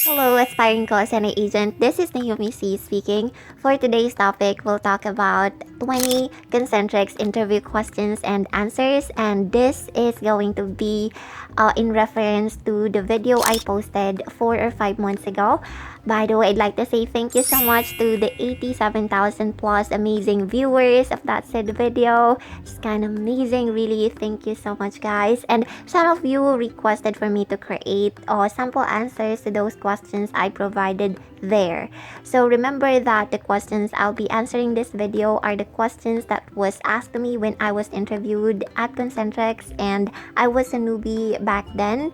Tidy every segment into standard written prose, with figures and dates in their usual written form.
Hello, aspiring call center agent. This is Nayumi Cee speaking. For today's topic, we'll talk about 20 Concentrix interview questions and answers, and this is going to be in reference to the video I posted 4 or 5 months ago. By the way, I'd like to say thank you so much to the 87,000 plus amazing viewers of that said video. It's kind of amazing, really. Thank you so much, guys. And some of you requested for me to create sample answers to those questions I provided there. So remember that the questions I'll be answering this video are the questions that was asked to me when I was interviewed at Concentrix, and I was a newbie back then.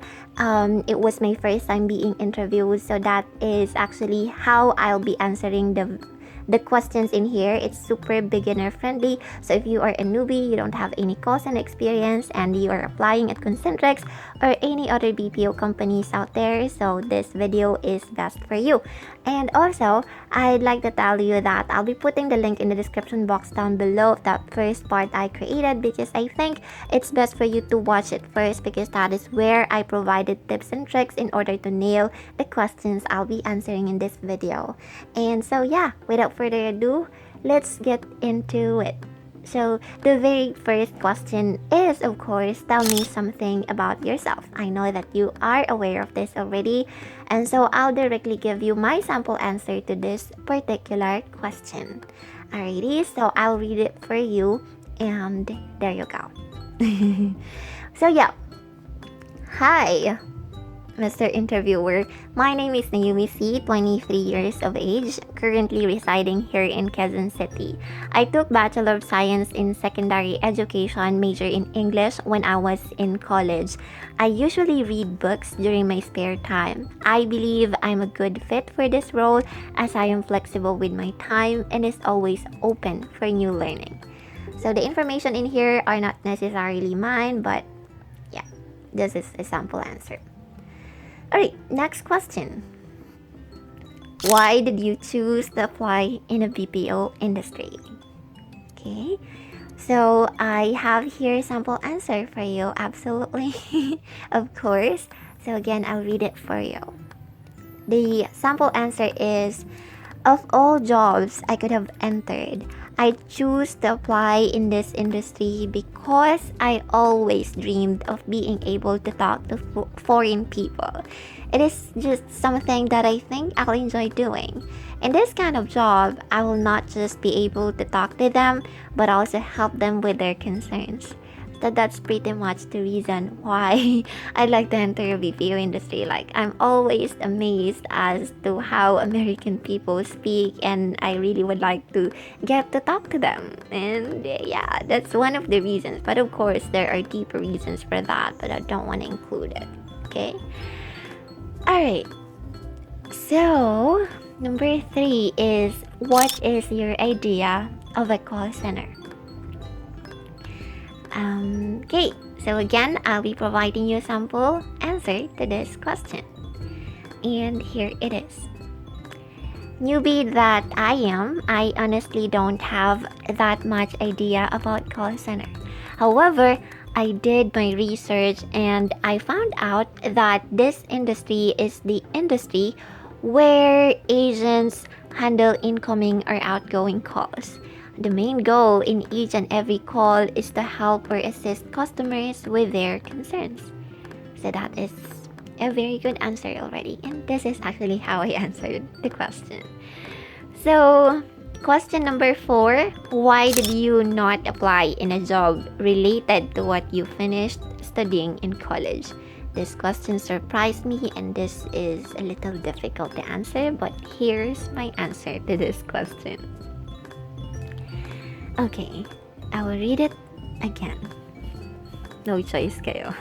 It was my first time being interviewed, so that is actually how I'll be answering the questions in here. It's super beginner friendly, so if you are a newbie, you don't have any call center experience, and you are applying at Concentrix or any other BPO companies out there, so this video is best for you. And also, I'd like to tell you that I'll be putting the link in the description box down below of that first part I created, because I think it's best for you to watch it first, because that is where I provided tips and tricks in order to nail the questions I'll be answering in this video. And so yeah, without further ado, let's get into it. So the very first question is, of course, tell me something about yourself. I know that you are aware of this already, and so I'll directly give you my sample answer to this particular question. Alrighty, so I'll read it for you, and there you go. So yeah, hi, Mr. Interviewer. My name is Nayumi Cee, 23 years of age, currently residing here in Quezon City. I took Bachelor of Science in Secondary Education, major in English when I was in college. I usually read books during my spare time. I believe I'm a good fit for this role, as I am flexible with my time and is always open for new learning. So the information in here are not necessarily mine, but yeah, this is a sample answer. Alright, next question. Why did you choose to apply in a BPO industry? Okay, so I have here a sample answer for you. Absolutely, of course. So again, I'll read it for you. The sample answer is, of all jobs I could have entered, I choose to apply in this industry because I always dreamed of being able to talk to foreign people. It is just something that I think I'll enjoy doing. In this kind of job, I will not just be able to talk to them, but also help them with their concerns. So that's pretty much the reason why I'd like to enter the BPO industry. Like, I'm always amazed as to how American people speak, and I really would like to get to talk to them. And yeah, that's one of the reasons. But of course, there are deeper reasons for that, but I don't want to include it. Okay? Alright. So, number 3 is, what is your idea of a call center? Okay, so again, I'll be providing you a sample answer to this question. And here it is. Newbie that I am, I honestly don't have that much idea about call center. However, I did my research and I found out that this industry is the industry where agents handle incoming or outgoing calls. The main goal in each and every call is to help or assist customers with their concerns. So that is a very good answer already. And this is actually how I answered the question. So, question number 4. Why did you not apply in a job related to what you finished studying in college? This question surprised me, and this is a little difficult to answer, but here's my answer to this question. Okay, I will read it again. No choice kayo.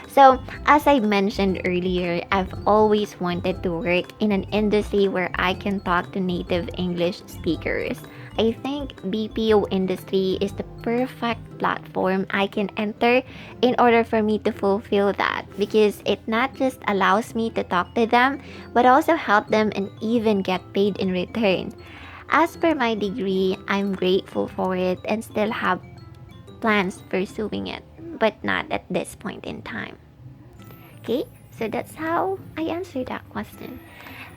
So, as I mentioned earlier, I've always wanted to work in an industry where I can talk to native English speakers. I think BPO industry is the perfect platform I can enter in order for me to fulfill that, because it not just allows me to talk to them, but also help them and even get paid in return. As per my degree, I'm grateful for it and still have plans pursuing it, but not at this point in time. Okay, So that's how I answer that question.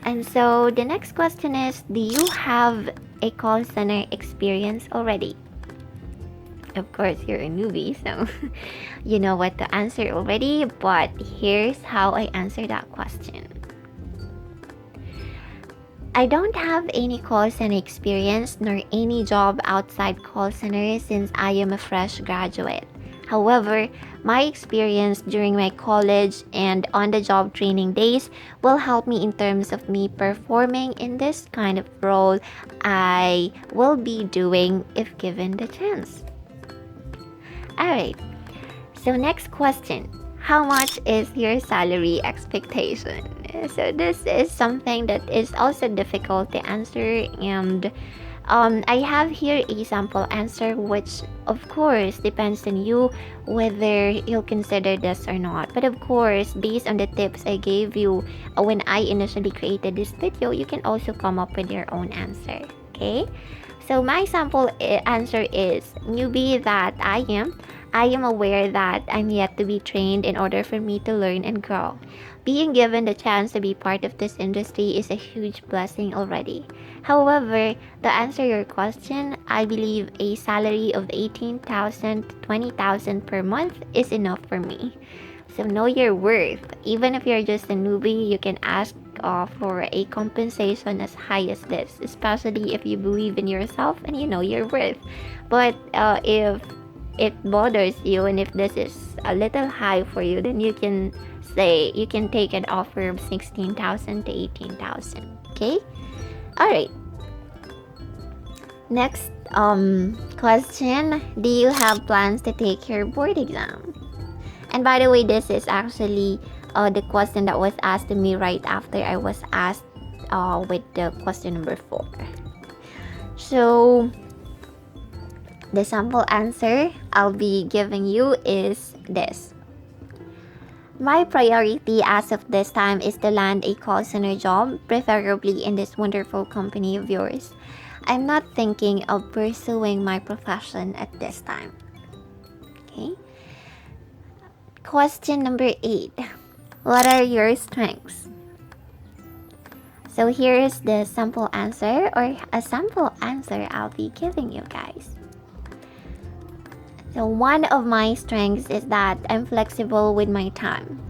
And so the next question is, do you have a call center experience already? Of course, you're a newbie, so you know what to answer already, but here's how I answer that question. I don't have any call center experience nor any job outside call center since I am a fresh graduate. However, my experience during my college and on-the-job training days will help me in terms of me performing in this kind of role I will be doing if given the chance. Alright, so next question. How much is your salary expectation? So this is something that is also difficult to answer, and I have here a sample answer, which of course depends on you whether you'll consider this or not. But of course, based on the tips I gave you when I initially created this video, you can also come up with your own answer. Okay? So my sample answer is, newbie that I am aware that I'm yet to be trained in order for me to learn and grow. Being given the chance to be part of this industry is a huge blessing already. However, to answer your question, I believe a salary of 18,000 to 20,000 per month is enough for me. So know your worth. Even if you're just a newbie, you can ask for a compensation as high as this, especially if you believe in yourself and you know your worth. But if it bothers you and if this is a little high for you, then you can take an offer of 16,000 to 18,000. Okay? Alright. Next question. Do you have plans to take your board exam? And by the way, this is actually the question that was asked to me right after I was asked with the question number 4. So the sample answer I'll be giving you is this. My priority as of this time is to land a call center job, preferably in this wonderful company of yours. I'm not thinking of pursuing my profession at this time. Okay. Question number 8. What are your strengths? So here's the sample answer, or a sample answer I'll be giving you guys. So one of my strengths is that I'm flexible with my time.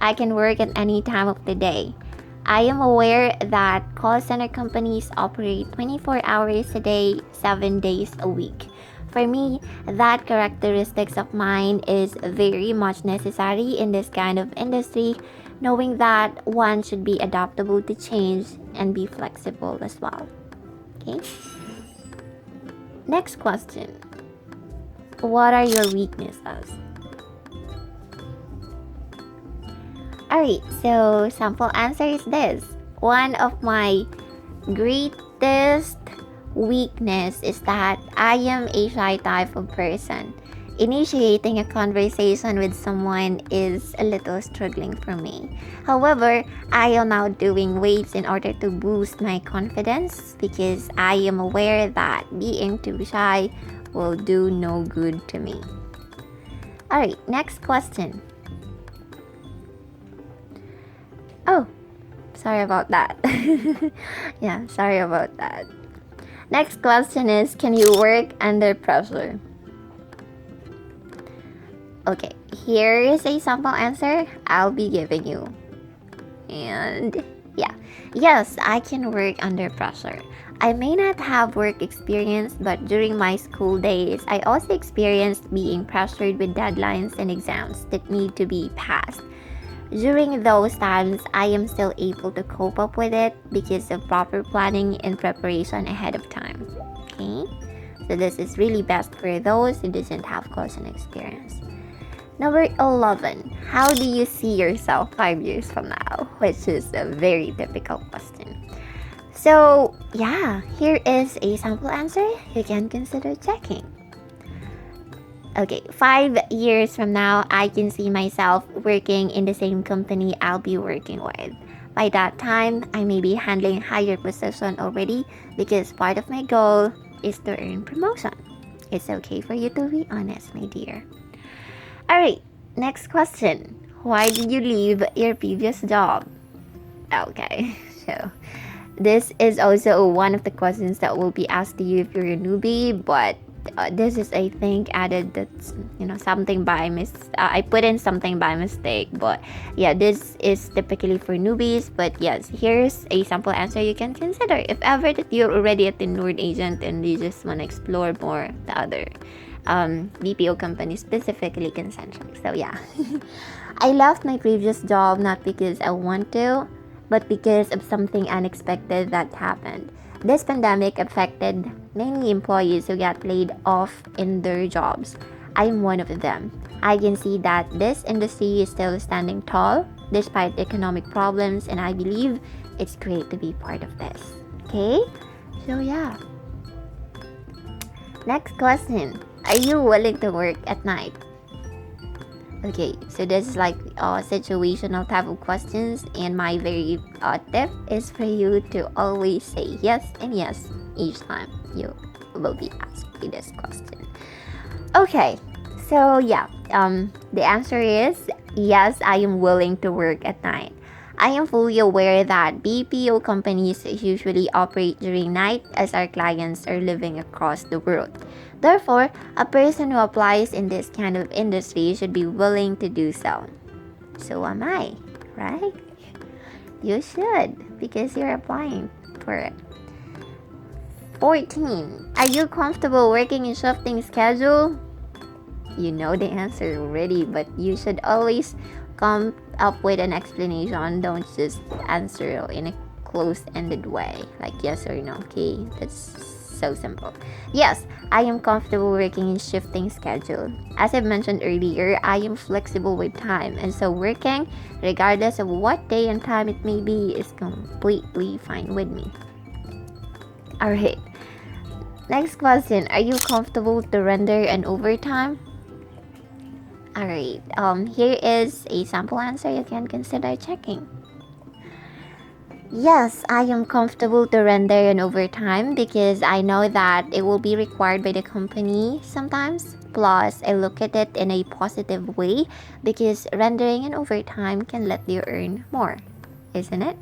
I can work at any time of the day. I am aware that call center companies operate 24 hours a day, 7 days a week. For me, that characteristics of mine is very much necessary in this kind of industry, knowing that one should be adaptable to change and be flexible as well. Okay? Next question. What are your weaknesses? Alright, so sample answer is this. One of my greatest weakness is that I am a shy type of person. Initiating a conversation with someone is a little struggling for me. However, I am now doing weights in order to boost my confidence because I am aware that being too shy will do no good to me. Alright, next question. Oh, sorry about that. Yeah, sorry about that. Next question is, can you work under pressure? Okay, here is a sample answer I'll be giving you. And yeah, yes, I can work under pressure. I may not have work experience, but during my school days, I also experienced being pressured with deadlines and exams that need to be passed. During those times, I am still able to cope up with it because of proper planning and preparation ahead of time. Okay? So this is really best for those who doesn't have closing experience. Number 11. How do you see yourself 5 years from now? Which is a very typical question. So yeah, here is a sample answer you can consider checking. Okay, 5 years from now, I can see myself working in the same company I'll be working with. By that time, I may be handling higher position already because part of my goal is to earn promotion. It's okay for you to be honest, my dear. Alright, next question. Why did you leave your previous job? Okay, so this is also one of the questions that will be asked to you if you're a newbie, but this is, I think, added that's something by I put in something by mistake, but yeah, this is typically for newbies. But yes, here's a sample answer you can consider if ever that you're already a tenured agent and you just want to explore more the other BPO companies, specifically Concentrix. So yeah, I left my previous job not because I want to, but because of something unexpected that happened. This pandemic affected many employees who got laid off in their jobs. I am one of them. I can see that this industry is still standing tall despite economic problems, and I believe it's great to be part of this. Okay? So yeah. Next question. Are you willing to work at night? Okay, so this is like situational type of questions, and my very tip is for you to always say yes and yes each time you will be asked this question. Okay, so yeah, the answer is yes, I am willing to work at night. I am fully aware that BPO companies usually operate during night as our clients are living across the world. Therefore, a person who applies in this kind of industry should be willing to do so. So am I, right? You should, because you're applying for it. 14. Are you comfortable working in shifting schedule? You know the answer already, but you should always come up with an explanation. Don't just answer in a close-ended way, like yes or no. Okay, that's so simple. Yes, I am comfortable working in shifting schedule. As I mentioned earlier, I am flexible with time, and so working regardless of what day and time it may be is completely fine with me. Alright, next question. Are you comfortable to render an overtime? Alright, here is a sample answer you can consider checking. Yes, I am comfortable to render an overtime because I know that it will be required by the company sometimes. Plus, I look at it in a positive way because rendering an overtime can let you earn more, isn't it?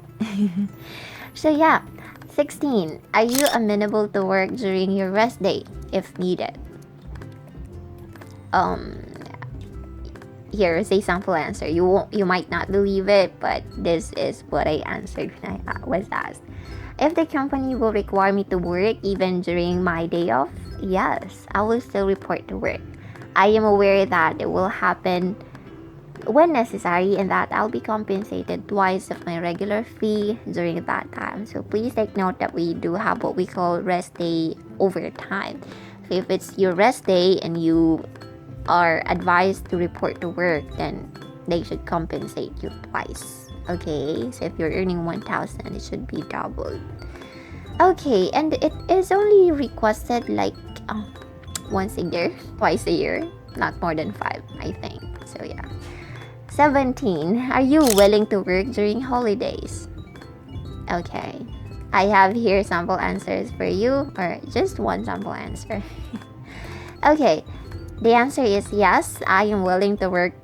So yeah, 16. Are you amenable to work during your rest day if needed? Here is a sample answer. You might not believe it, but this is what I answered when I was asked. If the company will require me to work even during my day off, yes, I will still report to work. I am aware that it will happen when necessary and that I'll be compensated twice of my regular fee during that time. So please take note that we do have what we call rest day overtime. So if it's your rest day and you are advised to report to work, then they should compensate you twice. Okay, so if you're earning 1,000, it should be doubled. Okay, and it is only requested like once a year, twice a year, not more than 5, I think. So yeah. 17. Are you willing to work during holidays? Okay, I have here sample answers for you, or just one sample answer. Okay. The answer is yes, I am willing to work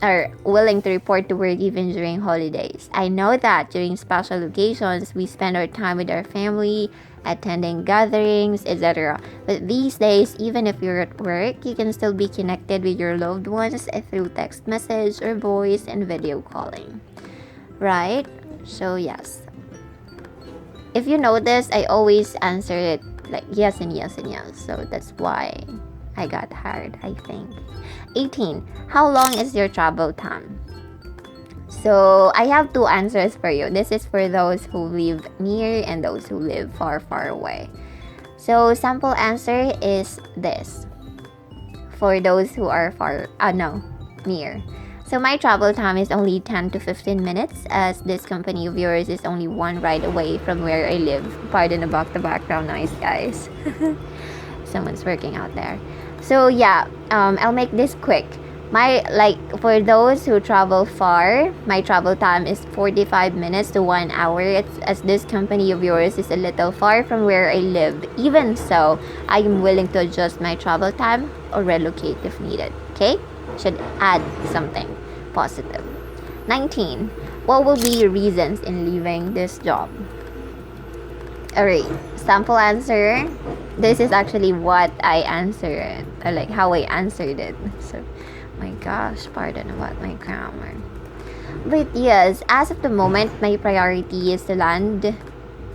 or willing to report to work even during holidays. I know that during special occasions, we spend our time with our family, attending gatherings, etc. But these days, even if you're at work, you can still be connected with your loved ones through text message or voice and video calling. Right? So yes. If you notice, I always answer it like yes and yes and yes. So that's why I got hired, I think. 18. How long is your travel time? So I have 2 answers for you. This is for those who live near and those who live far, far away. So sample answer is this. For those who are near. So my travel time is only 10 to 15 minutes as this company of yours is only 1 ride away from where I live. Pardon about the background noise, guys. Someone's working out there. So yeah, I'll make this quick. For those who travel far, my travel time is 45 minutes to 1 hour. It's as this company of yours is a little far from where I live. Even so, I am willing to adjust my travel time or relocate if needed. Okay? should add something positive. 19. What will be your reasons in leaving this job? Alright, sample answer. This is actually what I answered, or like how I answered it. So, my gosh, pardon about my grammar. But yes, as of the moment, my priority is to land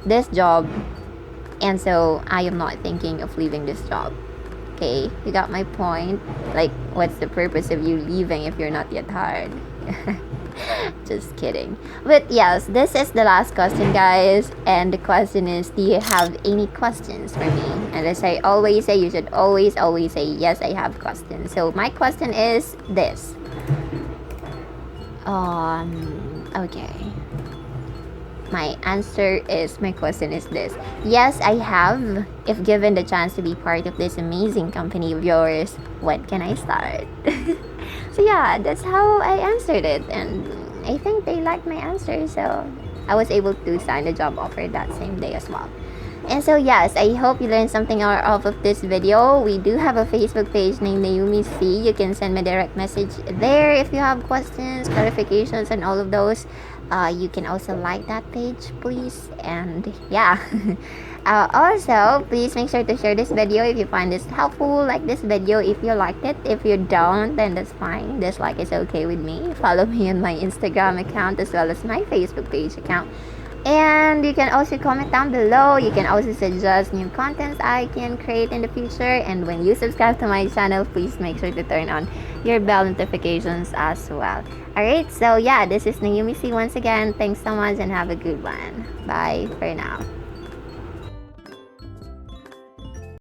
this job, and so I am not thinking of leaving this job. Okay, you got my point? Like, what's the purpose of you leaving if you're not yet hired? Just kidding. But yes, this is the last question, guys. And the question is, do you have any questions for me? And as I always say, you should always say, yes, I have questions. So my question is this. Okay. My question is this. Yes, I have. If given the chance to be part of this amazing company of yours, when can I start? So yeah, that's how I answered it, and I think they liked my answer, so I was able to sign the job offer that same day as well. And so yes, I hope you learned something off of this video. We do have a Facebook page named Nayumi Cee. You can send me a direct message there if you have questions, clarifications, and all of those. You can also like that page, please. And yeah. Also, please make sure to share this video if you find this helpful. Like this video if you liked it. If you don't, then that's fine. Dislike is okay with me. Follow me on my Instagram account as well as my Facebook page account. And you can also comment down below. You can also suggest new contents I can create in the future. And when you subscribe to my channel, please make sure to turn on your bell notifications as well. Alright, so yeah, this is Nayumi Cee once again. Thanks so much and have a good one. Bye for now.